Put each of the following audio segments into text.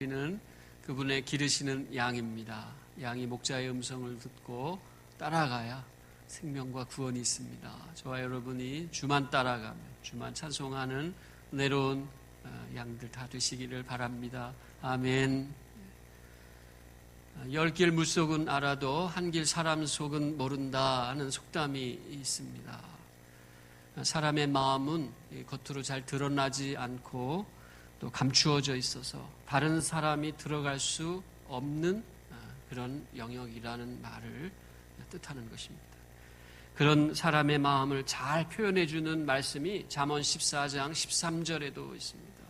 우리는 그분의 기르시는 양입니다. 양이 목자의 음성을 듣고 따라가야 생명과 구원이 있습니다. 저와 여러분이 주만 따라가며 주만 찬송하는 은혜로운 양들 다 되시기를 바랍니다. 아멘. 열 길 물속은 알아도 한 길 사람 속은 모른다 하는 속담이 있습니다. 사람의 마음은 겉으로 잘 드러나지 않고 또 감추어져 있어서 다른 사람이 들어갈 수 없는 그런 영역이라는 말을 뜻하는 것입니다. 그런 사람의 마음을 잘 표현해주는 말씀이 잠언 14장 13절에도 있습니다.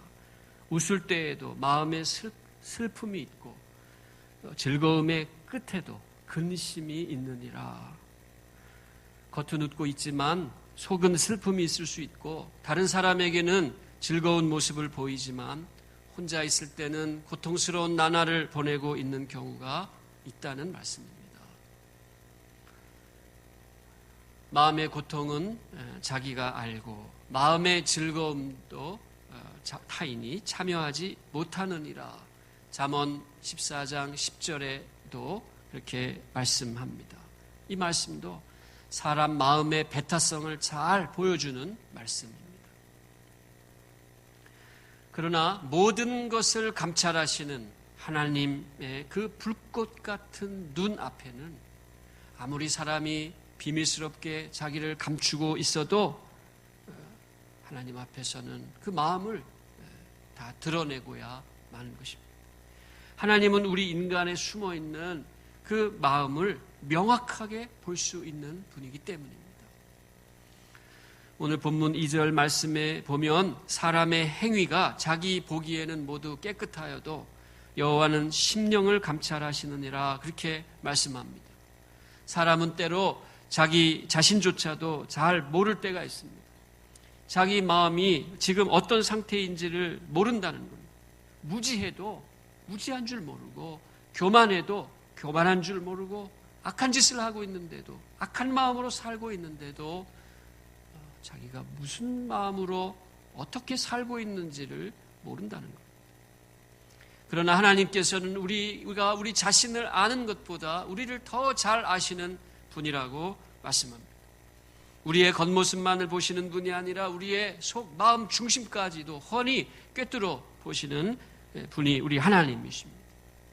웃을 때에도 마음에 슬픔이 있고 즐거움의 끝에도 근심이 있느니라. 겉은 웃고 있지만 속은 슬픔이 있을 수 있고 다른 사람에게는 즐거운 모습을 보이지만 혼자 있을 때는 고통스러운 나날을 보내고 있는 경우가 있다는 말씀입니다. 마음의 고통은 자기가 알고 마음의 즐거움도 타인이 참여하지 못하느니라. 잠언 14장 10절에도 그렇게 말씀합니다. 이 말씀도 사람 마음의 배타성을 잘 보여주는 말씀입니다. 그러나 모든 것을 감찰하시는 하나님의 그 불꽃 같은 눈 앞에는 아무리 사람이 비밀스럽게 자기를 감추고 있어도 하나님 앞에서는 그 마음을 다 드러내고야 마는 것입니다. 하나님은 우리 인간에 숨어있는 그 마음을 명확하게 볼 수 있는 분이기 때문입니다. 오늘 본문 2절 말씀에 보면 사람의 행위가 자기 보기에는 모두 깨끗하여도 여호와는 심령을 감찰하시느니라 그렇게 말씀합니다. 사람은 때로 자기 자신조차도 잘 모를 때가 있습니다. 자기 마음이 지금 어떤 상태인지를 모른다는 겁니다. 무지해도 무지한 줄 모르고 교만해도 교만한 줄 모르고 악한 짓을 하고 있는데도 악한 마음으로 살고 있는데도 자기가 무슨 마음으로 어떻게 살고 있는지를 모른다는 겁니다. 그러나 하나님께서는 우리가 우리 자신을 아는 것보다 우리를 더 잘 아시는 분이라고 말씀합니다. 우리의 겉모습만을 보시는 분이 아니라 우리의 속 마음 중심까지도 훤히 꿰뚫어 보시는 분이 우리 하나님이십니다.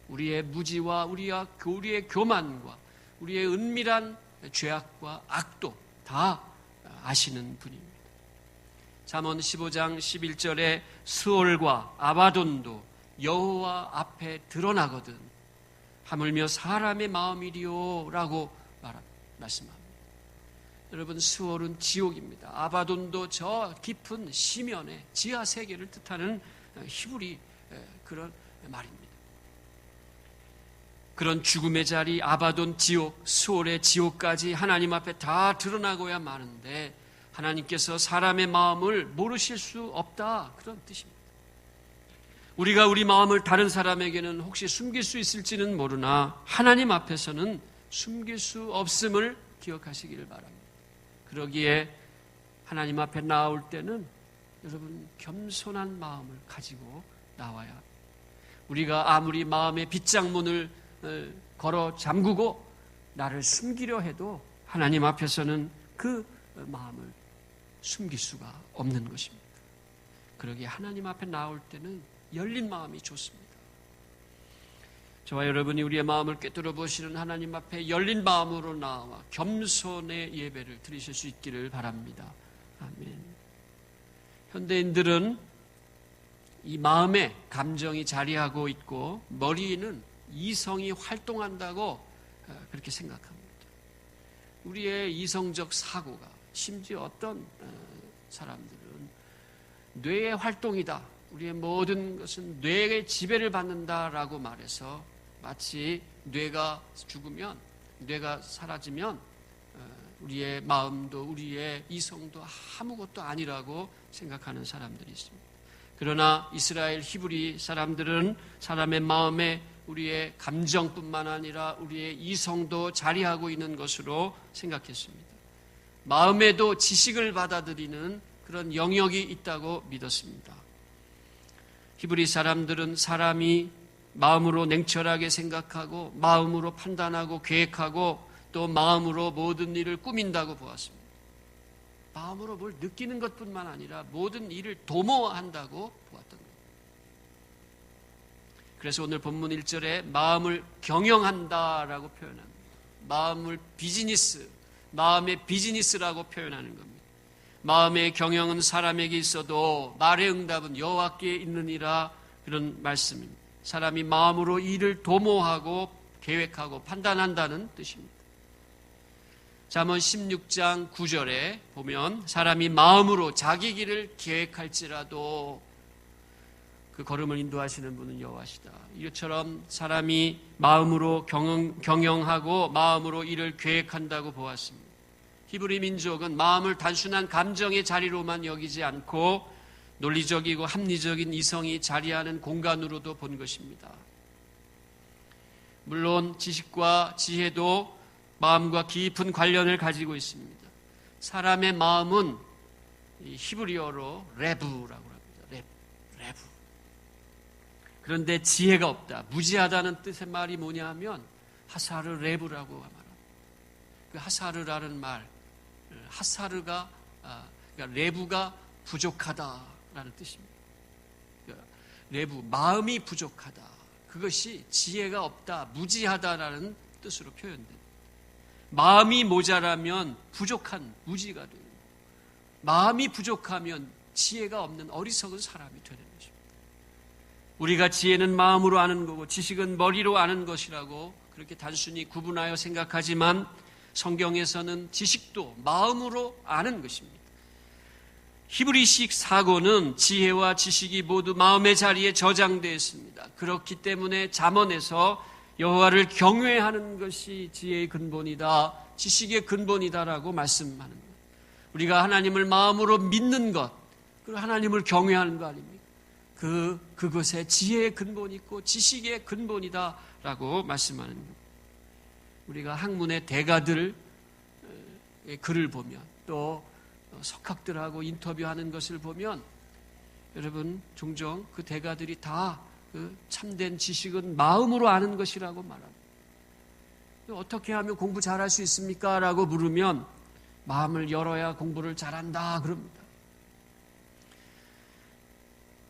우리의 무지와 우리의 교만과 우리의 은밀한 죄악과 악도 다 아시는 분입니다. 잠언 15장 11절에 스올과 아바돈도 여호와 앞에 드러나거든 하물며 사람의 마음이리요 라고 말씀합니다. 여러분, 스올은 지옥입니다. 아바돈도 저 깊은 심연의 지하 세계를 뜻하는 히브리 그런 말입니다. 그런 죽음의 자리, 아바돈 지옥, 스올의 지옥까지 하나님 앞에 다 드러나고야 마는데 하나님께서 사람의 마음을 모르실 수 없다, 그런 뜻입니다. 우리가 우리 마음을 다른 사람에게는 혹시 숨길 수 있을지는 모르나 하나님 앞에서는 숨길 수 없음을 기억하시기를 바랍니다. 그러기에 하나님 앞에 나올 때는 여러분 겸손한 마음을 가지고 나와야 합니다. 우리가 아무리 마음의 빗장문을 걸어 잠그고 나를 숨기려 해도 하나님 앞에서는 그 마음을 숨길 수가 없는 것입니다. 그러기에 하나님 앞에 나올 때는 열린 마음이 좋습니다. 저와 여러분이 우리의 마음을 꿰뚫어 보시는 하나님 앞에 열린 마음으로 나와 겸손의 예배를 드리실 수 있기를 바랍니다. 아멘. 현대인들은 이 마음에 감정이 자리하고 있고 머리는 이성이 활동한다고 그렇게 생각합니다. 우리의 이성적 사고가 심지어 어떤 사람들은 뇌의 활동이다. 우리의 모든 것은 뇌의 지배를 받는다라고 말해서 마치 뇌가 죽으면, 뇌가 사라지면 우리의 마음도 우리의 이성도 아무것도 아니라고 생각하는 사람들이 있습니다. 그러나 이스라엘 히브리 사람들은 사람의 마음에 우리의 감정뿐만 아니라 우리의 이성도 자리하고 있는 것으로 생각했습니다. 마음에도 지식을 받아들이는 그런 영역이 있다고 믿었습니다. 히브리 사람들은 사람이 마음으로 냉철하게 생각하고 마음으로 판단하고 계획하고 또 마음으로 모든 일을 꾸민다고 보았습니다. 마음으로 뭘 느끼는 것뿐만 아니라 모든 일을 도모한다고 보았던 겁니다. 그래서 오늘 본문 1절에 마음을 경영한다라고 표현합니다. 마음을 비즈니스, 마음의 비즈니스라고 표현하는 겁니다. 마음의 경영은 사람에게 있어도 말의 응답은 여호와께 있느니라, 그런 말씀입니다. 사람이 마음으로 일을 도모하고 계획하고 판단한다는 뜻입니다. 잠언 16장 9절에 보면 사람이 마음으로 자기 길을 계획할지라도 그 걸음을 인도하시는 분은 여호와시다. 이처럼 사람이 마음으로 경영하고 마음으로 일을 계획한다고 보았습니다. 히브리 민족은 마음을 단순한 감정의 자리로만 여기지 않고 논리적이고 합리적인 이성이 자리하는 공간으로도 본 것입니다. 물론 지식과 지혜도 마음과 깊은 관련을 가지고 있습니다. 사람의 마음은 히브리어로 레브라고 합니다. 레브. 그런데 지혜가 없다, 무지하다는 뜻의 말이 뭐냐 하면 하사르 레브라고 말합니다. 그 하사르라는 말, 하사르가 그러니까 레브가 부족하다라는 뜻입니다. 그러니까 레브, 마음이 부족하다. 그것이 지혜가 없다, 무지하다라는 뜻으로 표현됩니다. 마음이 모자라면 부족한 무지가 되고, 마음이 부족하면 지혜가 없는 어리석은 사람이 되는 것입니다. 우리가 지혜는 마음으로 아는 거고 지식은 머리로 아는 것이라고 그렇게 단순히 구분하여 생각하지만 성경에서는 지식도 마음으로 아는 것입니다. 히브리식 사고는 지혜와 지식이 모두 마음의 자리에 저장되어 있습니다. 그렇기 때문에 잠언에서 여호와를 경외하는 것이 지혜의 근본이다, 지식의 근본이다라고 말씀하는 것. 우리가 하나님을 마음으로 믿는 것, 그리고 하나님을 경외하는 거 아닙니까? 그것에 지혜의 근본이 있고 지식의 근본이다라고 말씀하는 것. 우리가 학문의 대가들의 글을 보면 또 석학들하고 인터뷰하는 것을 보면 여러분 종종 그 대가들이 다 그 참된 지식은 마음으로 아는 것이라고 말합니다. 어떻게 하면 공부 잘할 수 있습니까? 라고 물으면 마음을 열어야 공부를 잘한다 그럽니다.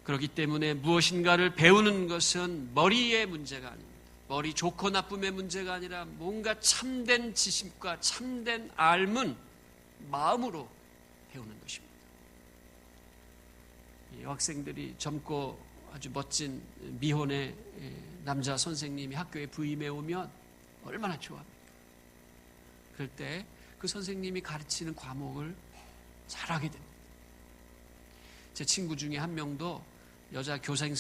그렇기 때문에 무엇인가를 배우는 것은 머리의 문제가 아닙니다. 머리 좋고 나쁨의 문제가 아니라 뭔가 참된 지식과 참된 알은 마음으로 배우는 것입니다. 여학생들이 젊고 아주 멋진 미혼의 남자 선생님이 학교에 부임해 오면 얼마나 좋아합니까? 그럴 때 그 선생님이 가르치는 과목을 잘하게 됩니다. 제 친구 중에 한 명도 여자 교생,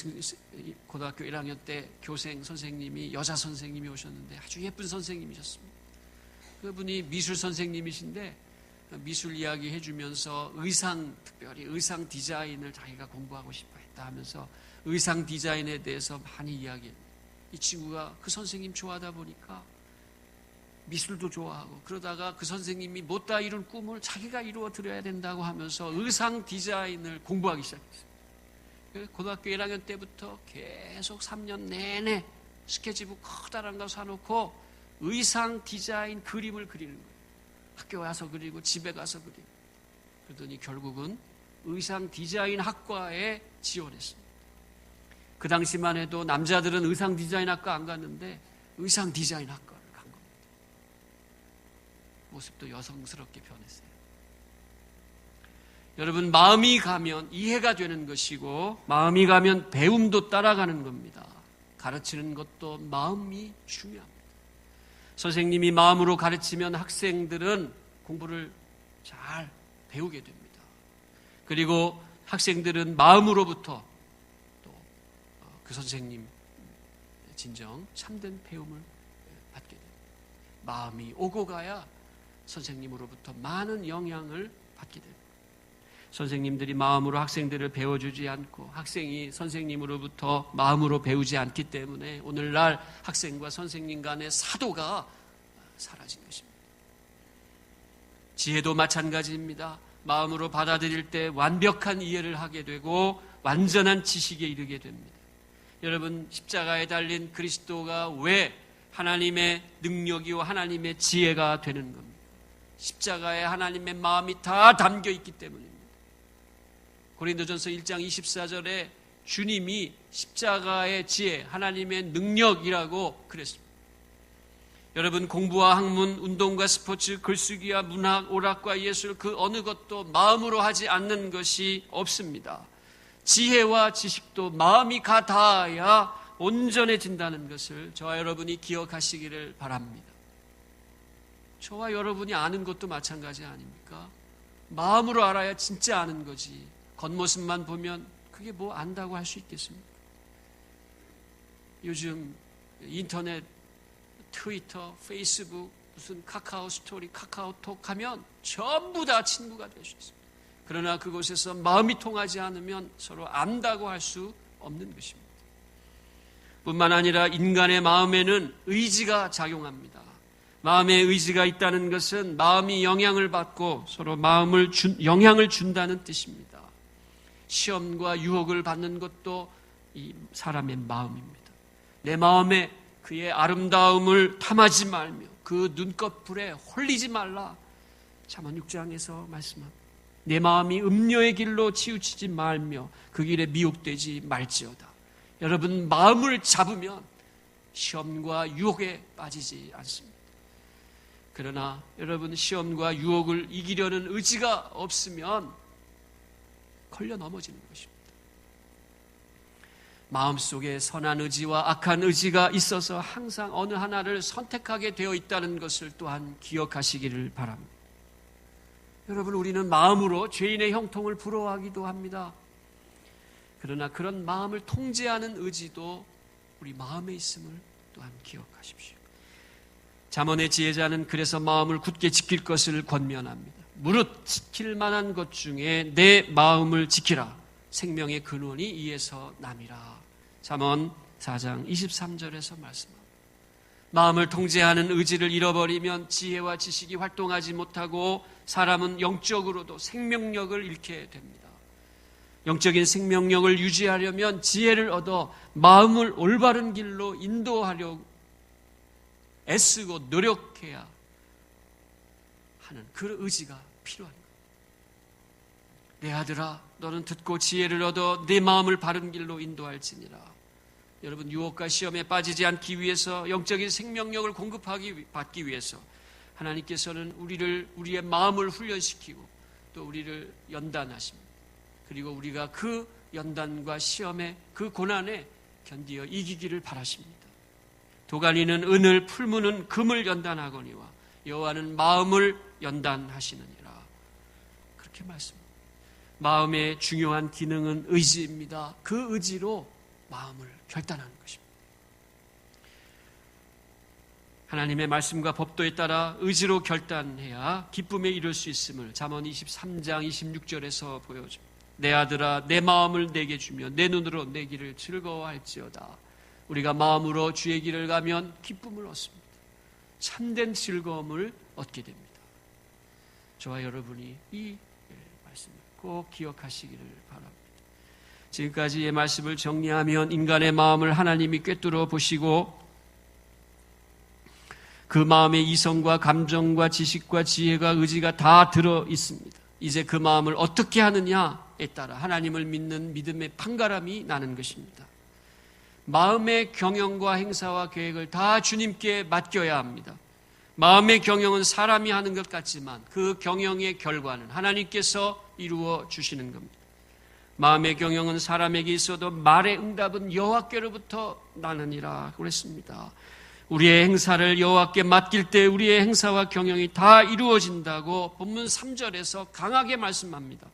고등학교 1학년 때 교생 선생님이 여자 선생님이 오셨는데 아주 예쁜 선생님이셨습니다. 그분이 미술 선생님이신데 미술 이야기 해주면서 특별히 의상 디자인을 자기가 공부하고 싶어 했다 하면서 의상 디자인에 대해서 많이 이야기합니다. 이 친구가 그 선생님 좋아하다 보니까 미술도 좋아하고 그러다가 그 선생님이 못다 이룬 꿈을 자기가 이루어 드려야 된다고 하면서 의상 디자인을 공부하기 시작했어요. 고등학교 1학년 때부터 계속 3년 내내 스케치북 커다란 거 사놓고 의상 디자인 그림을 그리는 거예요. 학교 와서 그리고 집에 가서 그리고. 그러더니 결국은 의상 디자인 학과에 지원했습니다. 그 당시만 해도 남자들은 의상 디자인 학과 안 갔는데 의상 디자인 학과를 간 겁니다. 모습도 여성스럽게 변했어요. 여러분, 마음이 가면 이해가 되는 것이고 마음이 가면 배움도 따라가는 겁니다. 가르치는 것도 마음이 중요합니다. 선생님이 마음으로 가르치면 학생들은 공부를 잘 배우게 됩니다. 그리고 학생들은 마음으로부터 또 그 선생님 진정 참된 배움을 받게 됩니다. 마음이 오고 가야 선생님으로부터 많은 영향을 받게 됩니다. 선생님들이 마음으로 학생들을 배워주지 않고 학생이 선생님으로부터 마음으로 배우지 않기 때문에 오늘날 학생과 선생님 간의 사도가 사라진 것입니다. 지혜도 마찬가지입니다. 마음으로 받아들일 때 완벽한 이해를 하게 되고 완전한 지식에 이르게 됩니다. 여러분, 십자가에 달린 그리스도가 왜 하나님의 능력이요 하나님의 지혜가 되는 겁니다. 십자가에 하나님의 마음이 다 담겨 있기 때문입니다. 고린도전서 1장 24절에 주님이 십자가의 지혜, 하나님의 능력이라고 그랬습니다. 여러분, 공부와 학문, 운동과 스포츠, 글쓰기와 문학, 오락과 예술, 그 어느 것도 마음으로 하지 않는 것이 없습니다. 지혜와 지식도 마음이 같아야 온전해진다는 것을 저와 여러분이 기억하시기를 바랍니다. 저와 여러분이 아는 것도 마찬가지 아닙니까? 마음으로 알아야 진짜 아는 거지. 겉모습만 보면 그게 뭐 안다고 할 수 있겠습니까? 요즘 인터넷, 트위터, 페이스북, 무슨 카카오 스토리, 카카오톡 하면 전부 다 친구가 될 수 있습니다. 그러나 그곳에서 마음이 통하지 않으면 서로 안다고 할 수 없는 것입니다. 뿐만 아니라 인간의 마음에는 의지가 작용합니다. 마음에 의지가 있다는 것은 마음이 영향을 받고 서로 영향을 준다는 뜻입니다. 시험과 유혹을 받는 것도 이 사람의 마음입니다. 내 마음에 그의 아름다움을 탐하지 말며 그 눈꺼풀에 홀리지 말라. 잠언 6장에서 말씀합니다. 내 마음이 음료의 길로 치우치지 말며 그 길에 미혹되지 말지어다. 여러분, 마음을 잡으면 시험과 유혹에 빠지지 않습니다. 그러나 여러분, 시험과 유혹을 이기려는 의지가 없으면 걸려 넘어지는 것입니다. 마음속에 선한 의지와 악한 의지가 있어서 항상 어느 하나를 선택하게 되어 있다는 것을 또한 기억하시기를 바랍니다. 여러분, 우리는 마음으로 죄인의 형통을 부러워하기도 합니다. 그러나 그런 마음을 통제하는 의지도 우리 마음에 있음을 또한 기억하십시오. 잠언의 지혜자는 그래서 마음을 굳게 지킬 것을 권면합니다. 무릇 지킬 만한 것 중에 내 마음을 지키라. 생명의 근원이 이에서 남이라. 잠언 4장 23절에서 말씀합니다. 마음을 통제하는 의지를 잃어버리면 지혜와 지식이 활동하지 못하고 사람은 영적으로도 생명력을 잃게 됩니다. 영적인 생명력을 유지하려면 지혜를 얻어 마음을 올바른 길로 인도하려고 애쓰고 노력해야 하는 그 의지가 필요한 거예요. 내 아들아, 너는 듣고 지혜를 얻어 내 마음을 바른 길로 인도할지니라. 여러분, 유혹과 시험에 빠지지 않기 위해서 영적인 생명력을 받기 위해서 하나님께서는 우리의 마음을 훈련시키고 또 우리를 연단하십니다. 그리고 우리가 그 연단과 시험에 그 고난에 견디어 이기기를 바라십니다. 도가니는 은을, 풀무는 금을 연단하거니와 여호와는 마음을 연단하시느니라. 그렇게 말씀합니다. 마음의 중요한 기능은 의지입니다. 그 의지로 마음을 결단하는 것입니다. 하나님의 말씀과 법도에 따라 의지로 결단해야 기쁨에 이를 수 있음을 잠언 23장 26절에서 보여줍니다. 내 아들아, 내 마음을 내게 주며 내 눈으로 내 길을 즐거워할지어다. 우리가 마음으로 주의 길을 가면 기쁨을 얻습니다. 참된 즐거움을 얻게 됩니다. 저와 여러분이 이 말씀을 꼭 기억하시기를 바랍니다. 지금까지의 말씀을 정리하면 인간의 마음을 하나님이 꿰뚫어 보시고 그 마음에 이성과 감정과 지식과 지혜가 의지가 다 들어 있습니다. 이제 그 마음을 어떻게 하느냐에 따라 하나님을 믿는 믿음의 판가람이 나는 것입니다. 마음의 경영과 행사와 계획을 다 주님께 맡겨야 합니다. 마음의 경영은 사람이 하는 것 같지만 그 경영의 결과는 하나님께서 이루어 주시는 겁니다. 마음의 경영은 사람에게 있어도 말의 응답은 여호와께로부터 나느니라 그랬습니다. 우리의 행사를 여호와께 맡길 때 우리의 행사와 경영이 다 이루어진다고 본문 3절에서 강하게 말씀합니다.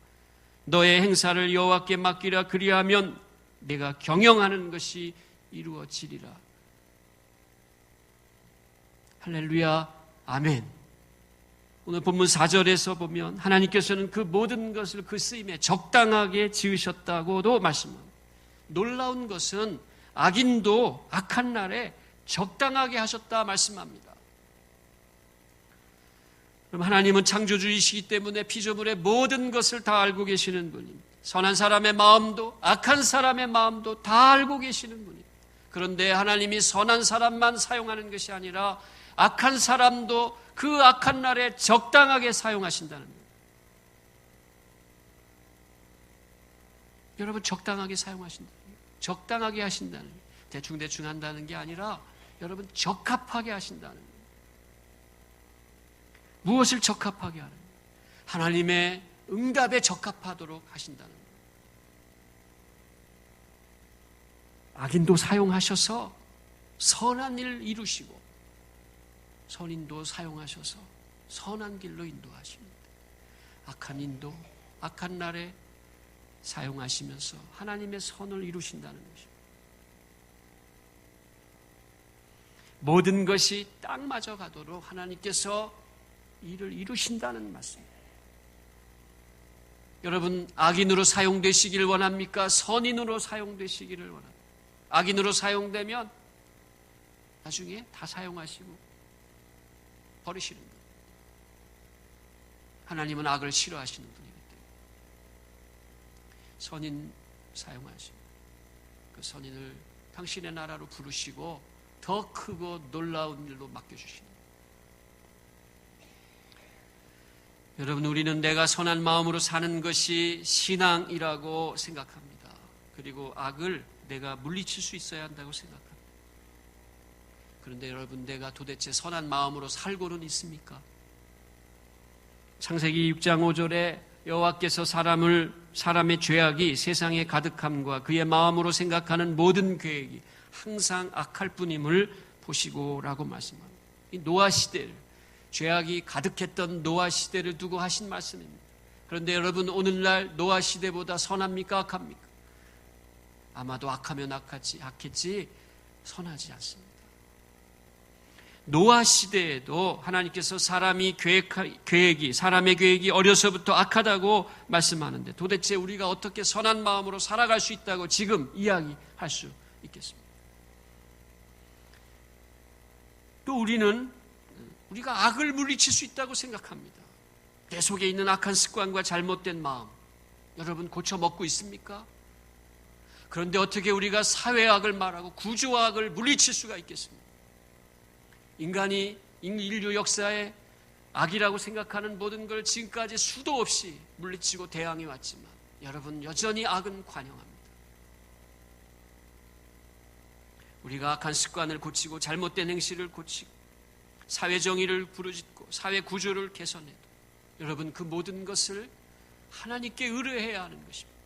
너의 행사를 여호와께 맡기라. 그리하면 내가 경영하는 것이 이루어지리라. 할렐루야, 아멘. 오늘 본문 4절에서 보면 하나님께서는 그 모든 것을 그 쓰임에 적당하게 지으셨다고도 말씀합니다. 놀라운 것은 악인도 악한 날에 적당하게 하셨다 말씀합니다. 그럼 하나님은 창조주이시기 때문에 피조물의 모든 것을 다 알고 계시는 분입니다. 선한 사람의 마음도 악한 사람의 마음도 다 알고 계시는 분이에요. 그런데 하나님이 선한 사람만 사용하는 것이 아니라 악한 사람도 그 악한 날에 적당하게 사용하신다는 거예요. 여러분, 적당하게 사용하신다는 거예요. 적당하게 하신다는 거예요. 대충대충 한다는 게 아니라 여러분, 적합하게 하신다는 거예요. 무엇을 적합하게 하는 거예요? 하나님의 응답에 적합하도록 하신다는 거예요. 악인도 사용하셔서 선한 일을 이루시고 선인도 사용하셔서 선한 길로 인도하십니다. 악한 인도, 악한 날에 사용하시면서 하나님의 선을 이루신다는 것입니다. 모든 것이 딱 맞아가도록 하나님께서 일을 이루신다는 말씀입니다. 여러분, 악인으로 사용되시기를 원합니까? 선인으로 사용되시기를 원합니까? 악인으로 사용되면 나중에 다 사용하시고 버리시는 거예요. 하나님은 악을 싫어하시는 분이기 때문에 선인 사용하시고 그 선인을 당신의 나라로 부르시고 더 크고 놀라운 일로 맡겨주시는 거예요. 여러분, 우리는 내가 선한 마음으로 사는 것이 신앙이라고 생각합니다. 그리고 악을 내가 물리칠 수 있어야 한다고 생각합니다. 그런데 여러분, 내가 도대체 선한 마음으로 살고는 있습니까? 창세기 6장 5절에 여호와께서 사람의 죄악이 세상에 가득함과 그의 마음으로 생각하는 모든 계획이 항상 악할 뿐임을 보시고라고 말씀합니다. 이 노아 시대를, 죄악이 가득했던 노아 시대를 두고 하신 말씀입니다. 그런데 여러분, 오늘날 노아 시대보다 선합니까? 악합니까? 아마도 악하면 악했지 선하지 않습니다. 노아 시대에도 하나님께서 사람의 계획이 어려서부터 악하다고 말씀하는데 도대체 우리가 어떻게 선한 마음으로 살아갈 수 있다고 지금 이야기할 수 있겠습니까? 또 우리가 악을 물리칠 수 있다고 생각합니다. 내 속에 있는 악한 습관과 잘못된 마음, 여러분 고쳐 먹고 있습니까? 그런데 어떻게 우리가 사회악을 말하고 구조악을 물리칠 수가 있겠습니까? 인간이 인류 역사에 악이라고 생각하는 모든 걸 지금까지 수도 없이 물리치고 대항해 왔지만 여러분, 여전히 악은 관영합니다. 우리가 악한 습관을 고치고 잘못된 행실을 고치고 사회 정의를 부르짖고 사회 구조를 개선해도 여러분, 그 모든 것을 하나님께 의뢰해야 하는 것입니다.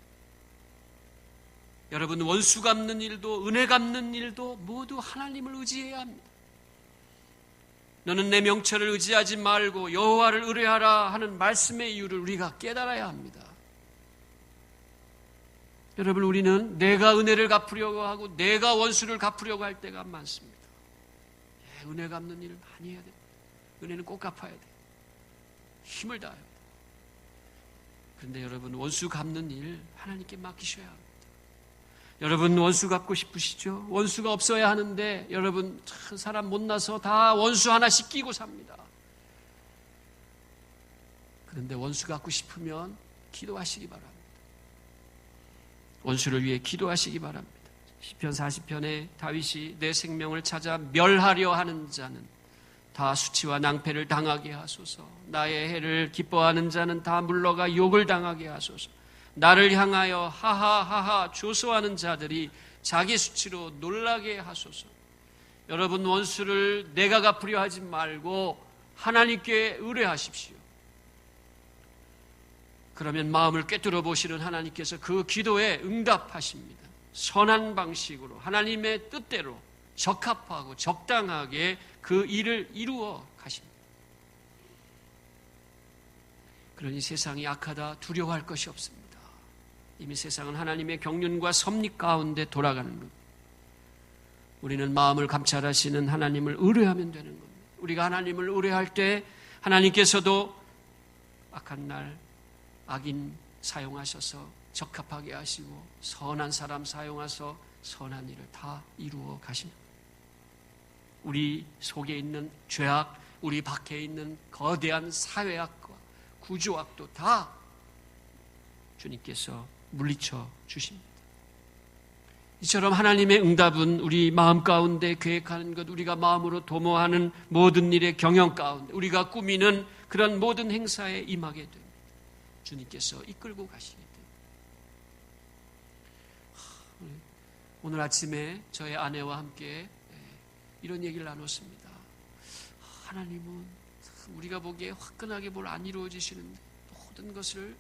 여러분, 원수 갚는 일도 은혜 갚는 일도 모두 하나님을 의지해야 합니다. 너는 내 명철을 의지하지 말고 여호와를 의뢰하라 하는 말씀의 이유를 우리가 깨달아야 합니다. 여러분, 우리는 내가 은혜를 갚으려고 하고 내가 원수를 갚으려고 할 때가 많습니다. 은혜 갚는 일을 많이 해야 됩니다. 은혜는 꼭 갚아야 돼요. 힘을 다해야 돼요. 그런데 여러분, 원수 갚는 일 하나님께 맡기셔야 합니다. 여러분, 원수 갚고 싶으시죠? 원수가 없어야 하는데 여러분, 사람 못나서 다 원수 하나씩 끼고 삽니다. 그런데 원수 갚고 싶으면 기도하시기 바랍니다. 원수를 위해 기도하시기 바랍니다. 시편 40편에 다윗이 내 생명을 찾아 멸하려 하는 자는 다 수치와 낭패를 당하게 하소서. 나의 해를 기뻐하는 자는 다 물러가 욕을 당하게 하소서. 나를 향하여 하하하하 조소하는 자들이 자기 수치로 놀라게 하소서. 여러분, 원수를 내가 갚으려 하지 말고 하나님께 의뢰하십시오. 그러면 마음을 꿰뚫어 보시는 하나님께서 그 기도에 응답하십니다. 선한 방식으로 하나님의 뜻대로 적합하고 적당하게 그 일을 이루어 가십니다. 그러니 세상이 악하다 두려워할 것이 없습니다. 이미 세상은 하나님의 경륜과 섭리 가운데 돌아가는 겁니다. 우리는 마음을 감찰하시는 하나님을 의뢰하면 되는 겁니다. 우리가 하나님을 의뢰할 때 하나님께서도 악한 날 악인 사용하셔서 적합하게 하시고 선한 사람 사용하셔서 선한 일을 다 이루어 가십니다. 우리 속에 있는 죄악, 우리 밖에 있는 거대한 사회악과 구조악도 다 주님께서 물리쳐 주십니다. 이처럼 하나님의 응답은 우리 마음 가운데 계획하는 것, 우리가 마음으로 도모하는 모든 일의 경영 가운데, 우리가 꾸미는 그런 모든 행사에 임하게 됩니다. 주님께서 이끌고 가시게 됩니다. 오늘 아침에 저의 아내와 함께 이런 얘기를 나눴습니다. 하나님은 우리가 보기에 화끈하게 뭘 안 이루어지시는데 모든 것을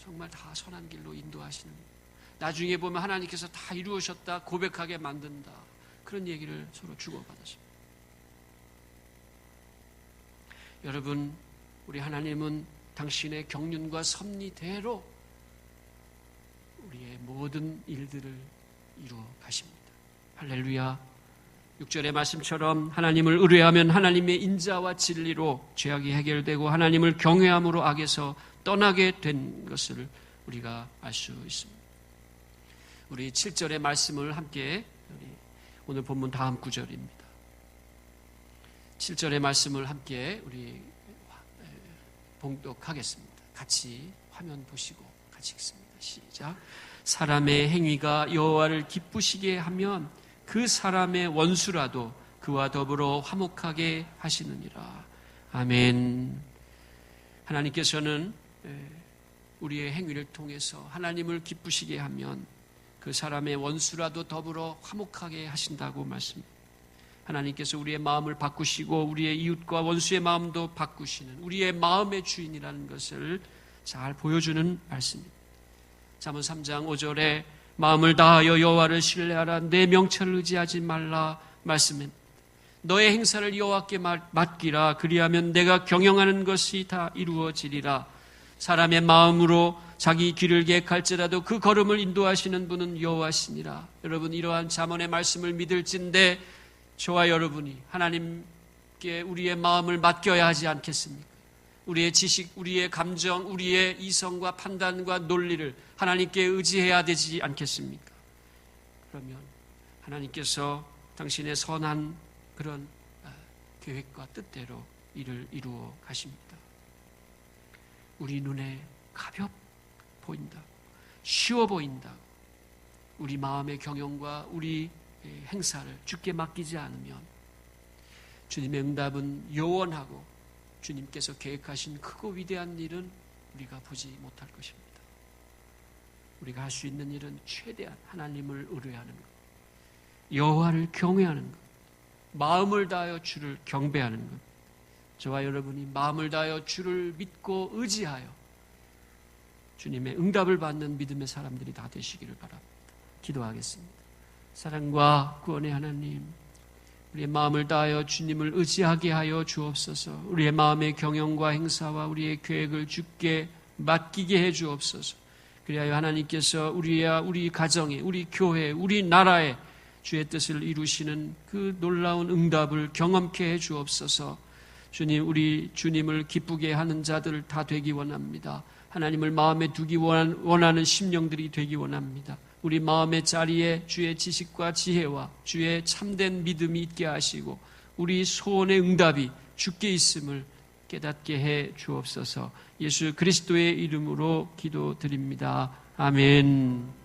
정말 다 선한 길로 인도하시는, 나중에 보면 하나님께서 다 이루으셨다 고백하게 만든다, 그런 얘기를 서로 주고받았습니다. 여러분, 우리 하나님은 당신의 경륜과 섭리대로 우리의 모든 일들을 이루어 가십니다. 할렐루야. 6절의 말씀처럼 하나님을 의뢰하면 하나님의 인자와 진리로 죄악이 해결되고 하나님을 경외함으로 악에서 떠나게 된 것을 우리가 알 수 있습니다. 우리 7절의 말씀을 함께, 오늘 본문 다음 구절입니다. 7절의 말씀을 함께 우리 봉독하겠습니다. 같이 화면 보시고 같이 읽습니다. 시작. 사람의 행위가 여호와를 기쁘시게 하면 그 사람의 원수라도 그와 더불어 화목하게 하시느니라. 아멘. 하나님께서는 우리의 행위를 통해서 하나님을 기쁘시게 하면 그 사람의 원수라도 더불어 화목하게 하신다고 말씀합니다. 하나님께서 우리의 마음을 바꾸시고 우리의 이웃과 원수의 마음도 바꾸시는 우리의 마음의 주인이라는 것을 잘 보여주는 말씀입니다. 잠언 3장 5절에 마음을 다하여 여호와를 신뢰하라, 내 명철을 의지하지 말라 말씀입니다. 너의 행사를 여호와께 맡기라, 그리하면 내가 경영하는 것이 다 이루어지리라. 사람의 마음으로 자기 길을 계획할지라도 그 걸음을 인도하시는 분은 여호와시니라. 여러분, 이러한 잠언의 말씀을 믿을진데 저와 여러분이 하나님께 우리의 마음을 맡겨야 하지 않겠습니까? 우리의 지식, 우리의 감정, 우리의 이성과 판단과 논리를 하나님께 의지해야 되지 않겠습니까? 그러면 하나님께서 당신의 선한 그런 계획과 뜻대로 일을 이루어 가십니다. 우리 눈에 가볍 보인다, 쉬워 보인다, 우리 마음의 경영과 우리 행사를 주께 맡기지 않으면 주님의 응답은 요원하고 주님께서 계획하신 크고 위대한 일은 우리가 보지 못할 것입니다. 우리가 할 수 있는 일은 최대한 하나님을 의뢰하는 것, 여호와를 경외하는 것, 마음을 다하여 주를 경배하는 것. 저와 여러분이 마음을 다하여 주를 믿고 의지하여 주님의 응답을 받는 믿음의 사람들이 다 되시기를 바랍니다. 기도하겠습니다. 사랑과 구원의 하나님, 우리의 마음을 다하여 주님을 의지하게 하여 주옵소서. 우리의 마음의 경영과 행사와 우리의 계획을 주께 맡기게 해 주옵소서. 그리하여 하나님께서 우리 가정에, 우리 교회에, 우리 나라에 주의 뜻을 이루시는 그 놀라운 응답을 경험케 해 주옵소서. 주님, 우리 주님을 기쁘게 하는 자들 다 되기 원합니다. 하나님을 마음에 두기 원하는 심령들이 되기 원합니다. 우리 마음의 자리에 주의 지식과 지혜와 주의 참된 믿음이 있게 하시고 우리 소원의 응답이 주께 있음을 깨닫게 해 주옵소서. 예수 그리스도의 이름으로 기도드립니다. 아멘.